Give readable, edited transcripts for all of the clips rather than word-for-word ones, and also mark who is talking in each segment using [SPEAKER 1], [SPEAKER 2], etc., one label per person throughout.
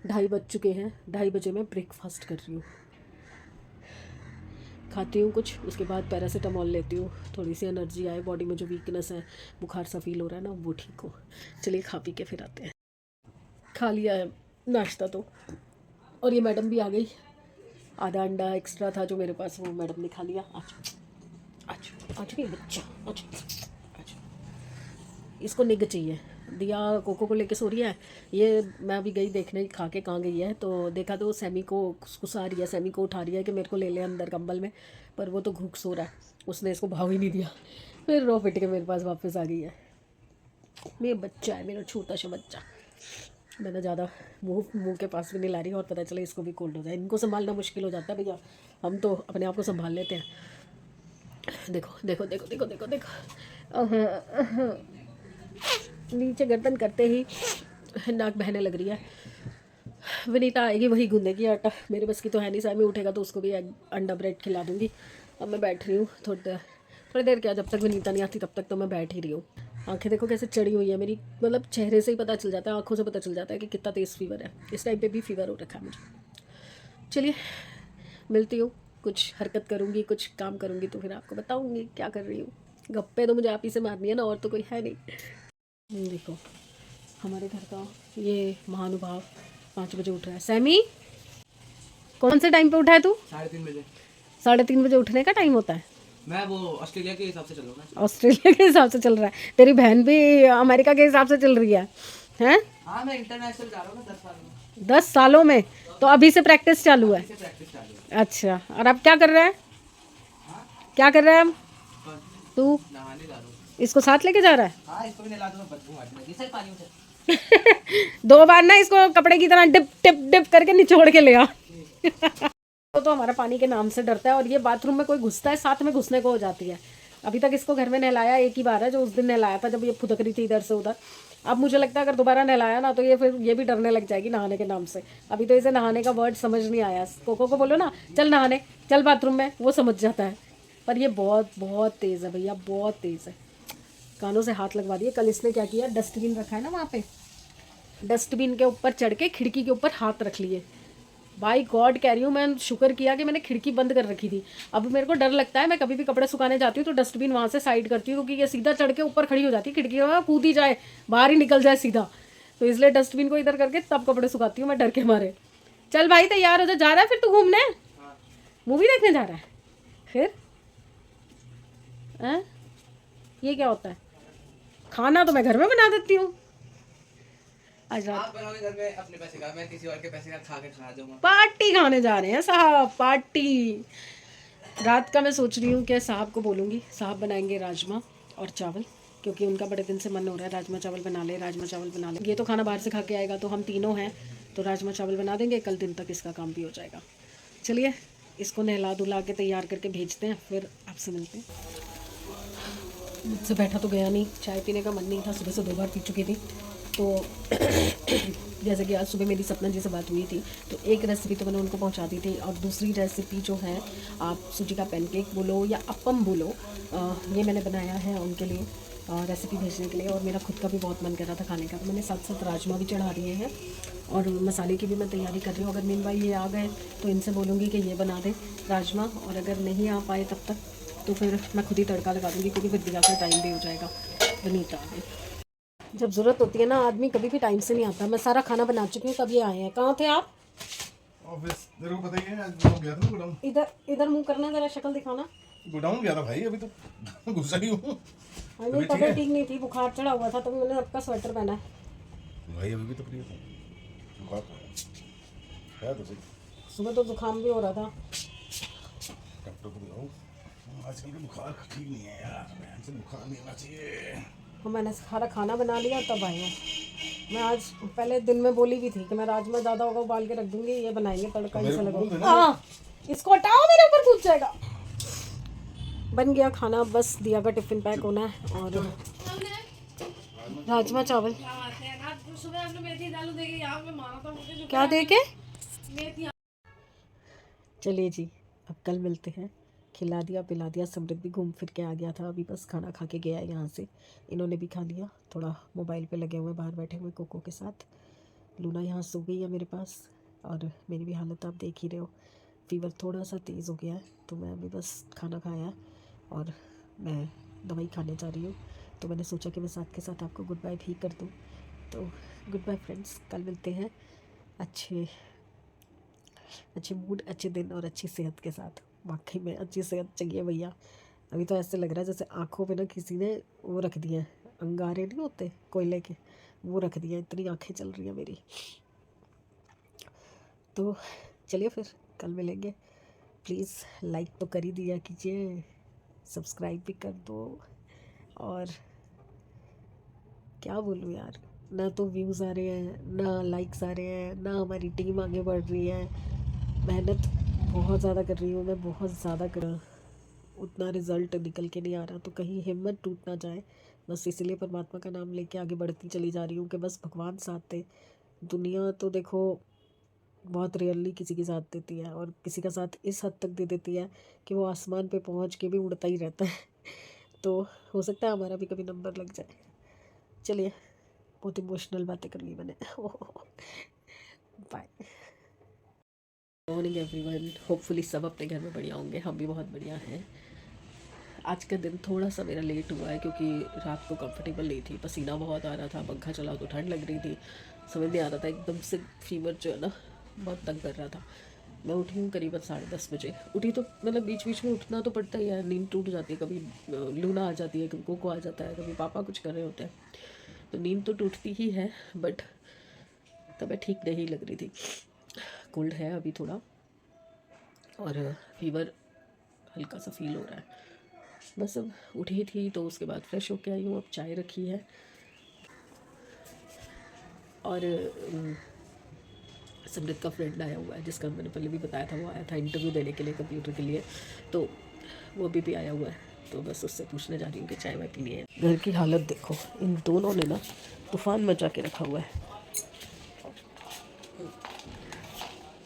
[SPEAKER 1] 2:30 बज चुके हैं। 2:30 बजे मैं ब्रेकफास्ट कर रही हूँ, खाती हूँ कुछ, उसके बाद पैरासीटामॉल लेती हूँ, थोड़ी सी एनर्जी आए बॉडी में, जो वीकनेस है, बुखार सा फील हो रहा है ना, वो ठीक हो। चलिए खा पी के फिर आते हैं। खा लिया है नाश्ता तो, और ये मैडम भी आ गई। आधा अंडा एक्स्ट्रा था जो मेरे पास, वो मैडम ने खा लिया। आज आज आज भी बच्चा, आज आज इसको निग चाहिए। दिया कोको को लेके सो रही है। ये मैं अभी गई देखने खा के कहाँ गई है, तो देखा तो सैमी को गुस्सा रही है, सैमी को उठा रही है कि मेरे को ले ले अंदर कंबल में, पर वो तो घूक सो रहा है, उसने इसको भाव ही नहीं दिया। फिर रो पिट के मेरे पास वापस आ गई है। मेरा बच्चा है, मेरा छोटा सा बच्चा। मैंने ज़्यादा मुंह के पास भी नहीं ला रही, और पता चले इसको भी कोल्ड हो जाए। इनको संभालना मुश्किल हो जाता है भैया, हम तो अपने आप को संभाल लेते हैं। देखो देखो देखो देखो देखो देखो, नीचे गर्दन करते ही नाक बहने लग रही है। विनीता आएगी, वही गूंदेगी आटा, मेरे बस की तो है नहीं। सामी उठेगा तो उसको भी अंडा ब्रेड खिला दूंगी। अब मैं बैठ रही हूँ थोड़ी देर क्या, जब तक विनीता नहीं आती तब तक तो मैं बैठ ही रही हूँ। आंखें देखो कैसे चढ़ी हुई है मेरी, मतलब चेहरे से ही पता चल जाता है, आंखों से पता चल जाता है कि कितना तेज़ फीवर है। इस टाइम पे भी फीवर हो रखा है मुझे। चलिए मिलती हूँ, कुछ हरकत करूँगी, कुछ काम करूँगी तो फिर आपको बताऊँगी क्या कर रही हूँ। गप्पे तो मुझे आप ही से मारनी है ना, और तो कोई है नहीं। देखो हमारे घर का ये महानुभाव 5 बजे उठ रहा है। सैमी, कौन से टाइम पे उठा है तू?
[SPEAKER 2] 3:30 बजे।
[SPEAKER 1] 3:30 बजे उठने का टाइम होता है?
[SPEAKER 2] मैं वो ऑस्ट्रेलिया के हिसाब से चल रहा हूँ ना।
[SPEAKER 1] ऑस्ट्रेलिया के हिसाब से चल रहा है, तेरी बहन भी अमेरिका के हिसाब से चल रही है, हैं?
[SPEAKER 2] हाँ, मैं इंटरनेशनल जा रहा हूँ ना 10 साल में।
[SPEAKER 1] 10 सालों में? तो अभी से प्रैक्टिस चालू है?
[SPEAKER 2] इससे प्रैक्टिस चालू है।
[SPEAKER 1] अच्छा, और अब क्या कर रहा है? क्या कर रहा है अब
[SPEAKER 2] बस
[SPEAKER 1] तू?
[SPEAKER 2] नहाने जा रहा हूँ।
[SPEAKER 1] इसको साथ लेके जा रहा है?
[SPEAKER 2] हाँ, इसको भी नहला दूँ, मैं बदबू मारने लगी। सर पानी उठे।
[SPEAKER 1] 2 बार ना इसको कपड़े की तरह डिप डिप डिप करके निचोड़ के ले आ। तो हमारा पानी के नाम से डरता है, और ये बाथरूम में कोई घुसता है साथ में घुसने को हो जाती है। अभी तक इसको घर में नहलाया एक ही बार है, जो उस दिन नहलाया था जब ये फुदक रही थी इधर से उधर। अब मुझे लगता है अगर दोबारा नहलाया ना तो ये फिर ये भी डरने लग जाएगी नहाने के नाम से। अभी तो इसे नहाने का वर्ड समझ नहीं आया। कोको को बोलो ना चल नहाने, चल बाथरूम में, वो समझ जाता है। पर ये बहुत बहुत तेज़ है भैया, बहुत तेज़ है। कानों से हाथ लगवा दिए। कल इसने क्या किया, डस्टबिन रखा है ना वहाँ पे, डस्टबिन के ऊपर चढ़ के खिड़की के ऊपर हाथ रख लिए। बाई गॉड कह रही हूँ, मैं शुक्र किया कि मैंने खिड़की बंद कर रखी थी। अब मेरे को डर लगता है, मैं कभी भी कपड़े सुखाने जाती हूँ तो डस्टबिन वहाँ से साइड करती हूँ, क्योंकि ये सीधा चढ़ के ऊपर खड़ी हो जाती है खिड़की में, कूद ही जाए, बाहर ही निकल जाए सीधा। तो इसलिए डस्टबिन को इधर करके तब कपड़े सुखाती हूँ मैं, डर के मारे। चल भाई तैयार हो जा रहा है फिर तू घूमने? मूवी देखने जा रहा है फिर? हैं? ये क्या होता है? खाना तो मैं घर में बना देती हूँ। आज रात
[SPEAKER 2] आप बनाओगे घर में अपने पैसे का, मैं किसी और के पैसे का खा के खा जाऊंगा।
[SPEAKER 1] पार्टी खाने जा रहे हैं साहब, पार्टी। रात का मैं सोच रही हूँ कि साहब को बोलूँगी, साहब बनाएंगे राजमा और चावल, क्योंकि उनका बड़े दिन से मन हो रहा है राजमा चावल बना ले, राजमा चावल बना ले। ये तो खाना बाहर से खा के आएगा, तो हम तीनों हैं तो राजमा चावल बना देंगे, कल दिन तक इसका काम भी हो जाएगा। चलिए इसको नहला धुला के तैयार करके भेजते हैं, फिर आपसे मिलते हैं। मुझसे बैठा तो गया नहीं, चाय पीने का मन नहीं था, सुबह से 2 बार पी चुकी थी। तो जैसे कि आज सुबह मेरी सपना जी से बात हुई थी, तो एक रेसिपी तो मैंने उनको पहुंचा दी थी, और दूसरी रेसिपी जो है, आप सूजी का पैनकेक बोलो या अप्पम बोलो, ये मैंने बनाया है उनके लिए रेसिपी भेजने के लिए। और मेरा खुद का भी बहुत मन कर रहा था खाने का, तो मैंने साथ साथ राजमा भी चढ़ा दिए हैं, और मसाले की भी मैं तैयारी कर रही हूँ। अगर मीन भाई ये आ गए तो इनसे बोलूँगी कि ये बना दे राजमा, और अगर नहीं आ पाए तब तक तो फिर मैं खुद ही तड़का लगा दूँगी, क्योंकि फिर दिया का टाइम भी हो जाएगा। वनीता आ गई। जब ज़रूरत होती है ना, आदमी कभी भी टाइम से नहीं आता। मैं सारा खाना बना चुकी हूँ, तब ये आए हैं। कहाँ थे आप?
[SPEAKER 3] ऑफिस तेरे को पता ही है, आज गुड़ाऊं गया था। गुड़ाऊं
[SPEAKER 1] इधर इधर मुंह करना, जरा शक्ल दिखाना।
[SPEAKER 3] गुड़ाऊं गया था भाई, अभी तो गुस्सा ही हूँ
[SPEAKER 1] नहीं, तबीयत ठीक नहीं थी, बुखार चढ़ा हुआ था, तभी मैंने आपका स्वेटर पहना है।
[SPEAKER 3] भाई। अभी भी तो प्रिय था, बुखार है तो सही।
[SPEAKER 1] सुबह तो जुकाम भी हो रहा था।
[SPEAKER 3] डॉक्टर को दिखाऊं, आजकल के बुखार ठीक नहीं है यार, से बुखार नहीं होना चाहिए।
[SPEAKER 1] मैंने सारा खाना बना लिया तब आई हूँ। मैं आज पहले दिन में बोली भी थी कि मैं राजमा ज़्यादा होगा उबाल के रख दूँगी, ये बनाएंगे तड़का
[SPEAKER 3] मेरे
[SPEAKER 1] इसे
[SPEAKER 3] को बोल
[SPEAKER 1] लगा।
[SPEAKER 3] देना।
[SPEAKER 1] हाँ, इसको हटाओ, मेरे ऊपर कूद जाएगा। बन गया खाना, बस दिया का टिफिन पैक होना है। और राजमा चावल क्या दे के? चलिए जी, अब कल मिलते हैं। खिला दिया पिला दिया, समृद्ध भी घूम फिर के आ गया था, अभी बस खाना खा के गया है यहाँ से। इन्होंने भी खा लिया, थोड़ा मोबाइल पे लगे हुए बाहर बैठे हुए कोको के साथ। लूना यहाँ सो गई है मेरे पास, और मेरी भी हालत आप देख ही रहे हो। फीवर थोड़ा सा तेज़ हो गया है, तो मैं अभी बस खाना खाया और मैं दवाई खाने जा रही हूँ। तो मैंने सोचा कि मैं साथ के साथ आपको गुड बाय भी कर दूँ। तो गुड बाय फ्रेंड्स, कल मिलते हैं अच्छे अच्छे मूड, अच्छे दिन और अच्छी सेहत के साथ। वाकई में अच्छी सेहत चाहिए भैया। अभी तो ऐसे लग रहा है जैसे आँखों पे ना किसी ने वो रख दिए हैं, अंगारे नहीं होते कोयले के, वो रख दिए, इतनी आँखें चल रही हैं मेरी। तो चलिए फिर कल मिलेंगे। प्लीज़ लाइक तो कर ही दिया कीजिए, सब्सक्राइब भी कर दो। और क्या बोलूँ यार, ना तो व्यूज़ आ रहे हैं, ना लाइक्स आ रहे हैं, ना हमारी टीम आगे बढ़ रही है। मेहनत बहुत ज़्यादा कर रही हूँ मैं, बहुत ज़्यादा कर, उतना रिज़ल्ट निकल के नहीं आ रहा, तो कहीं हिम्मत टूट ना जाए। बस इसलिए परमात्मा का नाम लेके आगे बढ़ती चली जा रही हूँ कि बस भगवान साथ दे। दुनिया तो देखो बहुत रेयरली किसी के साथ देती है, और किसी का साथ इस हद तक दे देती है कि वो आसमान पे पहुंच के भी उड़ता ही रहता है। तो हो सकता है हमारा भी कभी नंबर लग जाए। चलिए, बहुत इमोशनल बातें कर ली मैंने। बाय। मॉर्निंग एवरीवन, होपफुली सब अपने घर में बढ़िया होंगे, हम भी बहुत बढ़िया हैं। आज का दिन थोड़ा सा मेरा लेट हुआ है क्योंकि रात को कंफर्टेबल नहीं थी, पसीना बहुत आ रहा था, पंखा चला तो ठंड लग रही थी, समझ नहीं आ रहा था, एकदम से फीवर जो है ना बहुत तंग कर रहा था। मैं उठी हूँ करीबन 10:30 बजे उठी, तो मतलब बीच बीच में उठना तो पड़ता ही है, नींद टूट जाती है, कभी लूना आ जाती है, कभी कोको आ जाता है, कभी पापा कुछ कर रहे होते हैं, तो नींद तो टूटती ही है। बट तबीयत ठीक नहीं लग रही थी, कोल्ड है अभी थोड़ा, और फीवर हल्का सा फील हो रहा है। बस अब उठी थी तो उसके बाद फ्रेश होके आई हूँ, अब चाय रखी है। और समृद्ध का फ्रेंड आया हुआ है, जिसका मैंने पहले भी बताया था, वो आया था इंटरव्यू देने के लिए कंप्यूटर के लिए, तो वो अभी भी आया हुआ है, तो बस उससे पूछने जा रही हूँ कि चाय वाय पीनी है। घर की हालत देखो, इन दोनों ने ना तूफान मचा के रखा हुआ है।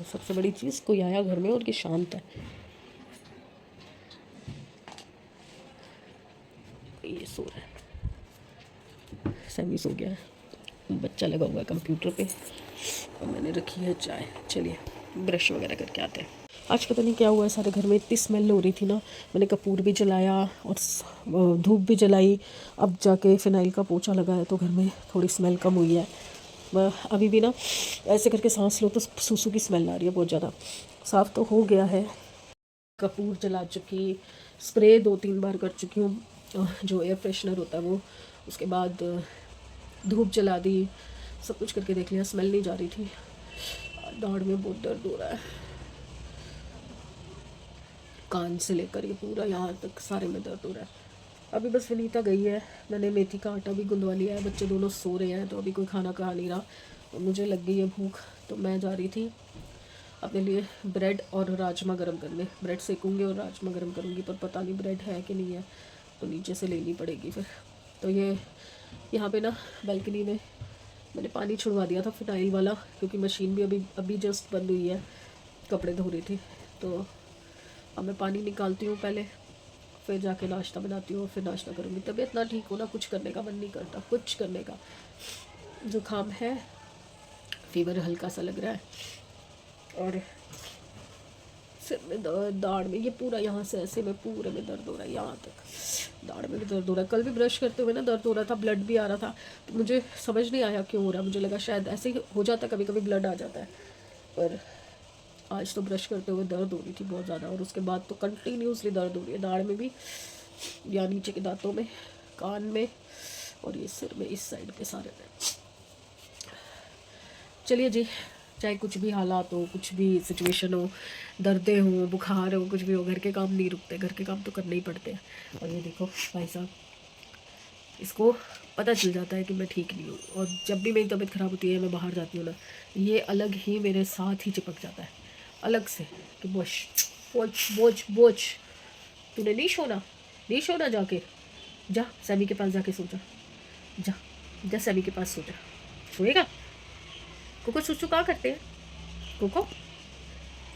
[SPEAKER 1] सबसे बड़ी चीज़, कोई आया घर में और कि शांत है। ये सो रहा है, सैमी सो गया है, बच्चा लगा हुआ है कंप्यूटर पे, और मैंने रखी है चाय। चलिए ब्रश वगैरह करके आते हैं। आज पता नहीं क्या हुआ है, सारे घर में इतनी स्मेल हो रही थी ना, मैंने कपूर भी जलाया और धूप भी जलाई, अब जाके फ़िनाइल का पोछा लगाया तो घर में थोड़ी स्मेल कम हुई है। अभी भी ना ऐसे करके सांस लो तो सूसू की स्मेल आ रही है बहुत ज़्यादा। साफ़ तो हो गया है, कपूर जला चुकी, स्प्रे 2-3 बार कर चुकी हूँ, जो एयर फ्रेशनर होता है वो, उसके बाद धूप जला दी, सब कुछ करके देख लिया, स्मेल नहीं जा रही थी। दाढ़ में बहुत दर्द हो रहा है, कान से लेकर ये पूरा यहाँ तक सारे में दर्द हो रहा है। अभी बस विनीता गई है, मैंने मेथी का आटा भी गुंदवा लिया है, बच्चे दोनों सो रहे हैं, तो अभी कोई खाना खा नहीं रहा, तो मुझे लग गई है भूख, तो मैं जा रही थी अपने लिए ब्रेड और राजमा गरम करने। ब्रेड सेकूँगी और राजमा गरम करूँगी, पर पता नहीं ब्रेड है कि नहीं है, तो नीचे से लेनी पड़ेगी फिर। तो ये यहाँ पे ना बालकनी में मैंने पानी छुड़वा दिया था फिनाइल वाला, क्योंकि मशीन भी अभी जस्ट बंद हुई है, कपड़े धो रही थी, तो अब मैं पानी निकालती हूँ पहले, फिर जाके नाश्ता बनाती हूँ, फिर नाश्ता करूँगी। तबीयत ना ठीक हो ना, कुछ करने का मन नहीं करता, कुछ करने का। जुकाम है, फीवर हल्का सा लग रहा है, और सिर में दर्द, दाढ़ में, ये पूरा यहाँ से ऐसे में पूरे में दर्द हो रहा है, यहाँ तक दाढ़ में भी दर्द हो रहा है। कल भी ब्रश करते हुए ना दर्द हो रहा था, ब्लड भी आ रहा था, तो मुझे समझ नहीं आया क्यों हो रहा है, मुझे लगा शायद ऐसे ही हो जाता, कभी कभी ब्लड आ जाता है, पर आज तो ब्रश करते हुए दर्द हो रही थी बहुत ज़्यादा, और उसके बाद तो कंटिन्यूसली दर्द हो रही है, दाढ़ में भी, या नीचे के दांतों में, कान में, और ये सिर में, इस साइड पे सारे में। चलिए जी, चाहे कुछ भी हालात हो, कुछ भी सिचुएशन हो, दर्दें हो, बुखार हो, कुछ भी हो, घर के काम नहीं रुकते, घर के काम तो करने ही पड़ते हैं। और ये देखो भाई साहब, इसको पता चल जाता है कि मैं ठीक नहीं हूँ, और जब भी मेरी तबीयत ख़राब होती है, मैं बाहर जाती हूँ ना, ये अलग ही मेरे साथ ही चिपक जाता है, अलग से, कि बोझ बोझ बोझ बोझ, तूने नहीं सोना, जाके जा सैमी के पास जाके सो जा, जा जा सैमी के पास सो जा, सोएगा। कोको सुसु कहाँ करते हैं, कोको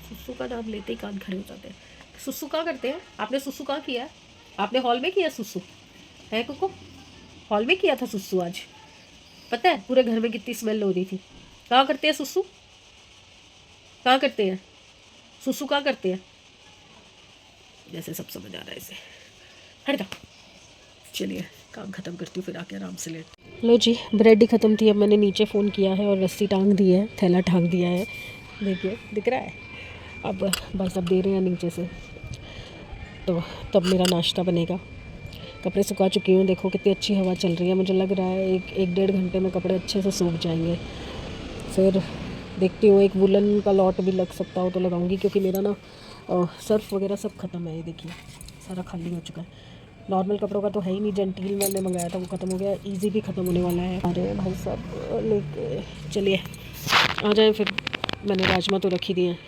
[SPEAKER 1] सुसु का नाम लेते ही कान खड़े हो जाते हैं। सुसु कहाँ करते हैं, आपने सुसु कहाँ किया है, आपने हॉल में किया सुसु है, कोको हॉल में किया था सुसु आज, पता है पूरे घर में कितनी स्मेल हो रही थी, कहाँ करते हैं सुसु? कहाँ करते हैं सुसु? कहाँ करते हैं? जैसे सब समझ आ रहा है इसे। हट जा। चलिए काम ख़त्म करती हूँ, फिर आके आराम से लेट। लो जी, ब्रेड ही ख़त्म थी। अब मैंने नीचे फ़ोन किया है और रस्सी टांग दी है, थैला टांग दिया है। देखिए दिख रहा है। अब बस अब दे रहे हैं नीचे से, तो तब मेरा नाश्ता बनेगा। कपड़े सुखा चुकी हूँ, देखो कितनी अच्छी हवा चल रही है। मुझे लग रहा है एक डेढ़ घंटे में कपड़े अच्छे से सूख जाएंगे। फिर देखती हूँ, एक वुलन का लॉट भी लग सकता हो तो लगाऊंगी, क्योंकि मेरा ना सर्फ वगैरह सब ख़त्म है। ये देखिए सारा खाली हो चुका है। नॉर्मल कपड़ों का तो है ही नहीं। जेंटील मैंने मंगाया था वो ख़त्म हो गया। इजी भी ख़त्म होने वाला है। अरे भाई साहब लेके चलिए आ जाए फिर। मैंने राजमा तो रखी दिए हैं।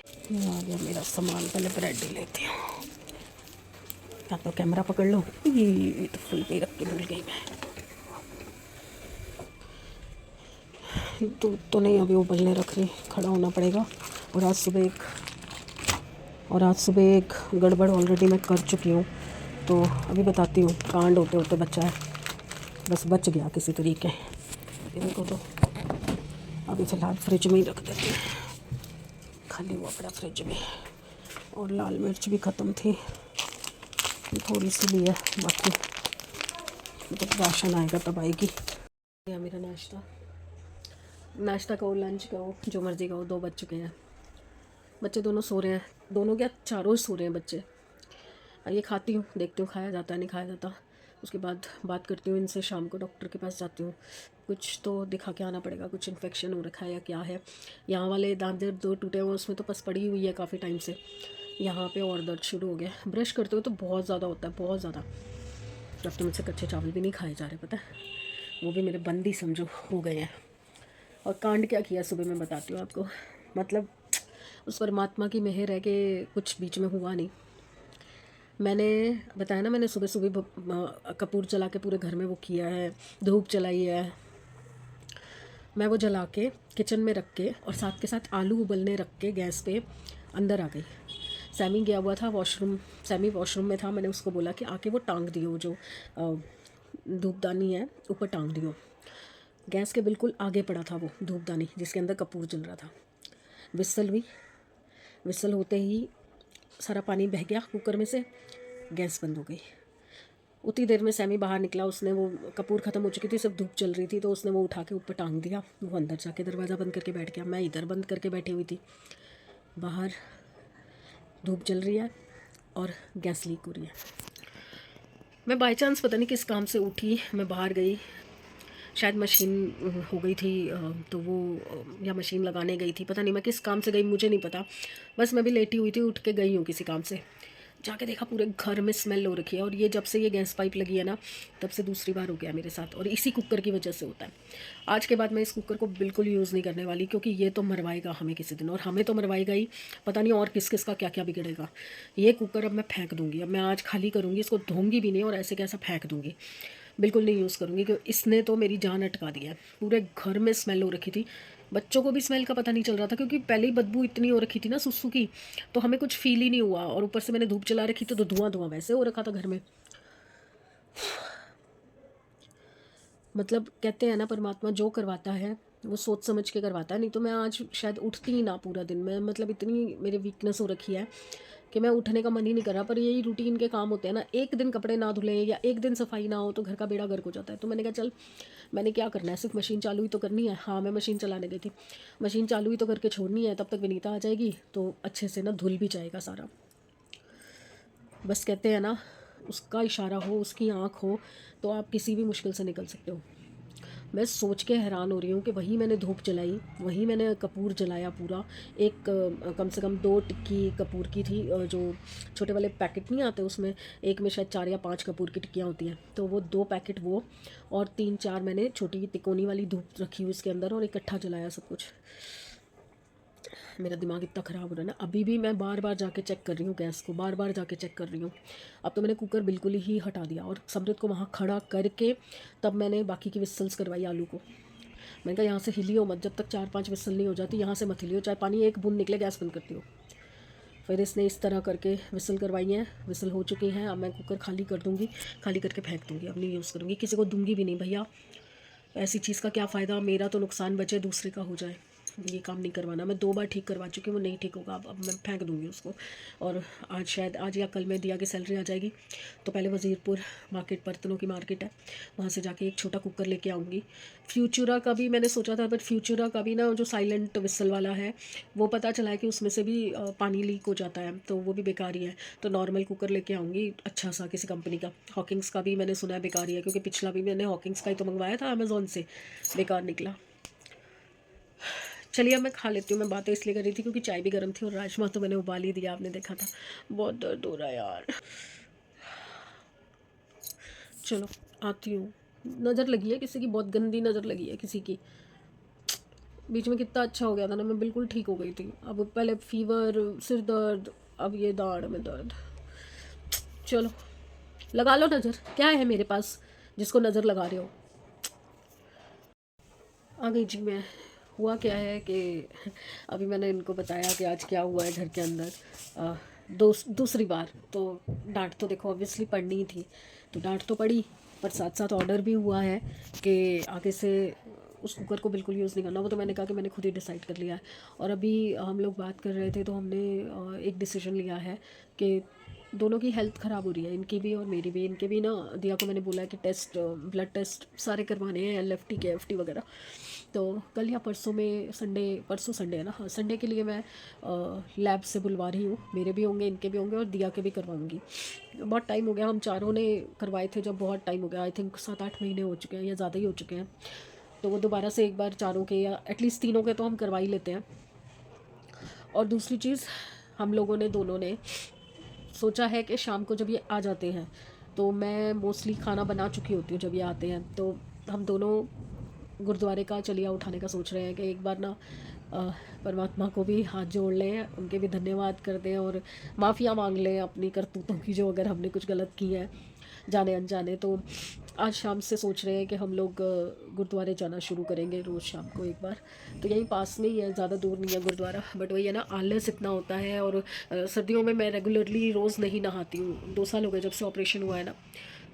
[SPEAKER 1] आ गया मेरा सामान। पहले ब्रेड ही लेती हूँ। या तो कैमरा पकड़ लो। ये तो फुल पे रख के भूल गई मैं। दूध तो नहीं अभी उबलने रख रही, खड़ा होना पड़ेगा। और आज सुबह एक गड़बड़ ऑलरेडी मैं कर चुकी हूँ, तो अभी बताती हूँ। कांड होते होते बच्चा है, बस बच गया किसी तरीके। इनको तो अभी फ़िलहाल फ्रिज में ही रख देते हैं, खाली हुआ पड़ा फ्रिज में। और लाल मिर्च भी ख़त्म थी, थोड़ी सी ली है, बाकी जब राशन आएगा तब आएगी। या मेरा नाश्ता कहो, लंच कहो, जो मर्ज़ी कहो। 2 बज चुके हैं। बच्चे दोनों सो रहे हैं। दोनों क्या, चारों सो रहे हैं बच्चे। ये खाती हूँ, देखती हूँ खाया जाता है नहीं खाया जाता। उसके बाद बात करती हूँ इनसे। शाम को डॉक्टर के पास जाती हूँ, कुछ तो दिखा के आना पड़ेगा। कुछ इन्फेक्शन हो रखा है या क्या है। यहाँ वाले दांत दर्द 2 टूटे हुए, उसमें तो पस पड़ी हुई है काफ़ी टाइम से। यहाँ पे और दर्द शुरू हो गया। ब्रश करते हुए तो बहुत ज़्यादा होता है, बहुत ज़्यादा। अब तो मुझसे कच्चे चावल भी नहीं खाए जा रहे, पता है। वो भी मेरे बंद ही समझो हो गए हैं। और कांड क्या किया सुबह मैं बताती हूँ आपको। मतलब उस परमात्मा की मेहर है कि कुछ बीच में हुआ नहीं। मैंने बताया ना, मैंने सुबह सुबह कपूर जला के पूरे घर में वो किया है, धूप जलाई है। मैं वो जला के किचन में रख के और साथ के साथ आलू उबलने रख के गैस पे अंदर आ गई। सैमी गया हुआ था वॉशरूम, सैमी वॉशरूम में था। मैंने उसको बोला कि आके वो टांग दियो, जो धूपदानी है ऊपर टांग दियो। गैस के बिल्कुल आगे पड़ा था वो धूपदानी, जिसके अंदर कपूर जल रहा था। विसल हुई, विसल होते ही सारा पानी बह गया कुकर में से, गैस बंद हो गई। उतनी देर में सैमी बाहर निकला। उसने वो कपूर ख़त्म हो चुकी थी, सिर्फ धूप चल रही थी, तो उसने वो उठा के ऊपर टांग दिया। वो अंदर जाके दरवाज़ा बंद करके बैठ गया। मैं इधर बंद करके बैठी हुई थी। बाहर धूप चल रही है और गैस लीक हो रही है। मैं बाय चांस पता नहीं किस काम से उठी, मैं बाहर गई। शायद मशीन हो गई थी, तो वो या मशीन लगाने गई थी, पता नहीं मैं किस काम से गई, मुझे नहीं पता। बस मैं भी लेटी हुई थी, उठ के गई हूँ किसी काम से। जाके देखा पूरे घर में स्मेल हो रखी है। और ये जब से ये गैस पाइप लगी है ना, तब से दूसरी बार हो गया मेरे साथ। और इसी कुकर की वजह से होता है। आज के बाद मैं इस कुकर को बिल्कुल यूज़ नहीं करने वाली, क्योंकि ये तो मरवाएगा हमें किसी दिन। और हमें तो मरवाएगा ही, पता नहीं और किस किस का क्या क्या बिगड़ेगा। ये कुकर अब मैं फेंक दूँगी। अब मैं आज खाली करूँगी, इसको धोऊँगी भी नहीं और ऐसे कैसा फेंक दूँगी। बिल्कुल नहीं यूज़ करूँगी, क्योंकि इसने तो मेरी जान अटका दी है। पूरे घर में स्मेल हो रखी थी। बच्चों को भी स्मेल का पता नहीं चल रहा था, क्योंकि पहले ही बदबू इतनी हो रखी थी ना सुसु की, तो हमें कुछ फील ही नहीं हुआ। और ऊपर से मैंने धूप जला रखी थी, तो धुआं धुआं वैसे हो रखा था घर में। मतलब कहते हैं ना, परमात्मा जो करवाता है वो सोच समझ के करवाता है। नहीं तो मैं आज शायद उठती ही ना पूरा दिन में। मतलब इतनी मेरी वीकनेस हो रखी है कि मैं उठने का मन ही नहीं कर रहा। पर यही रूटीन के काम होते हैं ना। एक दिन कपड़े ना धुले या एक दिन सफाई ना हो तो घर का बेड़ा गर्क हो जाता है। तो मैंने कहा चल, मैंने क्या करना है, सिर्फ मशीन चालू ही तो करनी है। हाँ, मैं मशीन चलाने गई थी, मशीन चालू ही तो करके छोड़नी है। तब तक विनीता आ जाएगी तो अच्छे से ना धुल भी जाएगा सारा। बस कहते हैं ना, उसका इशारा हो, उसकी आँख हो, तो आप किसी भी मुश्किल से निकल सकते हो। मैं सोच के हैरान हो रही हूँ कि वही मैंने धूप जलाई, वही मैंने कपूर जलाया पूरा। एक कम से कम 2 टिक्की कपूर की थी, जो छोटे वाले पैकेट नहीं आते, उसमें एक में शायद 4 या 5 कपूर की टिक्कियाँ होती हैं। तो वो 2 पैकेट वो, और 3-4 मैंने छोटी तिकोनी वाली धूप रखी हुई उसके अंदर, और इकट्ठा जलाया सब कुछ। मेरा दिमाग इतना ख़राब हो रहा है ना। अभी भी मैं बार बार जाके चेक कर रही हूँ गैस को, बार बार जाके चेक कर रही हूँ। अब तो मैंने कुकर बिल्कुल ही हटा दिया और समृत को वहाँ खड़ा करके तब मैंने बाकी की विसल्स करवाई आलू को। मैंने कहा यहाँ से हिलियो मत, जब तक 4-5 विसल नहीं हो जाती यहाँ से मत हिलियो, चाहे पानी एक बूंद निकले गैस बंद करती हो। फिर इसने इस तरह करके विसल करवाई हैं, विसल हो चुकी हैं। अब मैं कुकर खाली कर दूँगी, खाली करके फेंक दूँगी, अब नहीं यूज़ करूँगी, किसी को दूँगी भी नहीं। भैया ऐसी चीज़ का क्या फ़ायदा, मेरा तो नुकसान बचे, दूसरे का हो जाए। ये काम नहीं करवाना। मैं 2 बार ठीक करवा चुकी हूँ, वो नहीं ठीक होगा, अब मैं फेंक दूँगी उसको। और आज शायद आज या कल में दिया की सैलरी आ जाएगी, तो पहले वज़ीरपुर मार्केट, बर्तनों की मार्केट है, वहाँ से जाके एक छोटा कुकर लेके आऊँगी। फ्यूचरा का भी मैंने सोचा था, बट फ्यूचरा का भी ना जो साइलेंट विसल वाला है वो पता चला है कि उसमें से भी पानी लीक हो जाता है, तो वो भी बेकार ही है। तो नॉर्मल कुकर लेके आऊँगी अच्छा सा किसी कंपनी का। हॉकिंग्स का भी मैंने सुना है बेकार ही है, क्योंकि पिछला भी मैंने हॉकिंग्स का ही तो मंगवाया था अमेज़ोन से, बेकार निकला। चलिए अब मैं खा लेती हूँ। मैं बातें इसलिए कर रही थी क्योंकि चाय भी गर्म थी और राजमा तो मैंने उबाल ही दिया, आपने देखा था। बहुत दर्द हो रहा है यार। चलो आती हूँ। नज़र लगी है किसी की, बहुत गंदी नज़र लगी है किसी की। बीच में कितना अच्छा हो गया था ना, मैं बिल्कुल ठीक हो गई थी। अब पहले फीवर, सिर दर्द, अब ये दाढ़ में दर्द। चलो लगा लो नज़र, क्या है मेरे पास जिसको नज़र लगा रहे हो। आ गई जी मैं। हुआ क्या है कि अभी मैंने इनको बताया कि आज क्या हुआ है घर के अंदर। दूसरी बार तो डांट तो देखो ऑब्वियसली पड़नी ही थी, तो डांट तो पड़ी, पर साथ साथ ऑर्डर भी हुआ है कि आगे से उस कुकर को बिल्कुल यूज़ नहीं करना। वो तो मैंने कहा कि मैंने खुद ही डिसाइड कर लिया है। और अभी हम लोग बात कर रहे थे तो हमने एक डिसीजन लिया है कि दोनों की हेल्थ ख़राब हो रही है, इनकी भी और मेरी भी। इनके भी ना, दिया को मैंने बोला है कि टेस्ट, ब्लड टेस्ट सारे करवाने हैं, LFT KFT वगैरह। तो कल या परसों में, परसों संडे है ना, हाँ संडे के लिए मैं लैब से बुलवा रही हूँ। मेरे भी होंगे, इनके भी होंगे और दिया के भी करवाऊँगी। बहुत टाइम हो गया, हम चारों ने करवाए थे जब, बहुत टाइम हो गया, आई थिंक 7-8 महीने हो चुके हैं या ज़्यादा ही हो चुके हैं। तो वो दोबारा से एक बार चारों के या एटलीस्ट तीनों के तो हम करवा ही लेते हैं। और दूसरी चीज़, हम लोगों ने दोनों ने सोचा है कि शाम को जब ये आ जाते हैं, तो मैं मोस्टली खाना बना चुकी होती हूँ जब ये आते हैं, तो हम दोनों गुरुद्वारे का चलिया उठाने का सोच रहे हैं कि एक बार ना परमात्मा को भी हाथ जोड़ लें, उनके भी धन्यवाद कर दें और माफ़िया मांग लें अपनी करतूतों की, जो अगर हमने कुछ गलत की है जाने अनजाने। तो आज शाम से सोच रहे हैं कि हम लोग गुरुद्वारे जाना शुरू करेंगे रोज़ शाम को एक बार। तो यहीं पास में ही है, ज़्यादा दूर नहीं है गुरुद्वारा, बट वही है ना, आलस इतना होता है। और सर्दियों में मैं रेगुलरली रोज़ नहीं नहाती हूँ। 2 साल हो गए जब से ऑपरेशन हुआ है ना,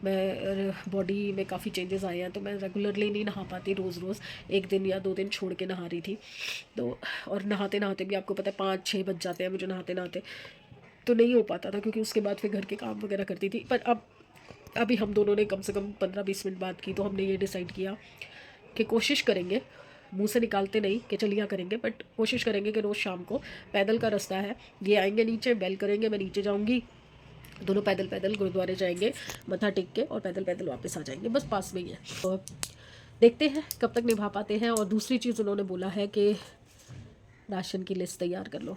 [SPEAKER 1] मैं बॉडी में काफ़ी चेंजेस आए हैं, तो मैं रेगुलरली नहीं नहा पाती रोज़, 1 दिन या 2 दिन छोड़ के नहा रही थी। तो और नहाते नहाते भी आपको पता है 5-6 बज जाते हैं मुझे नहाते नहाते, तो नहीं हो पाता था, क्योंकि उसके बाद फिर घर के काम वगैरह करती थी। पर अब अभी हम दोनों ने कम से कम 15-20 मिनट बात की, तो हमने ये डिसाइड किया कि कोशिश करेंगे, मुंह से निकालते नहीं कि चलिया करेंगे, बट कोशिश करेंगे कि रोज़ शाम को, पैदल का रास्ता है, ये आएंगे नीचे, बेल करेंगे, मैं नीचे जाऊंगी, दोनों पैदल पैदल गुरुद्वारे जाएंगे, मत्था टेक के और पैदल पैदल वापस आ जाएंगे, बस पास में ही है। तो देखते हैं कब तक निभा पाते हैं। और दूसरी चीज़ उन्होंने बोला है कि राशन की लिस्ट तैयार कर लो।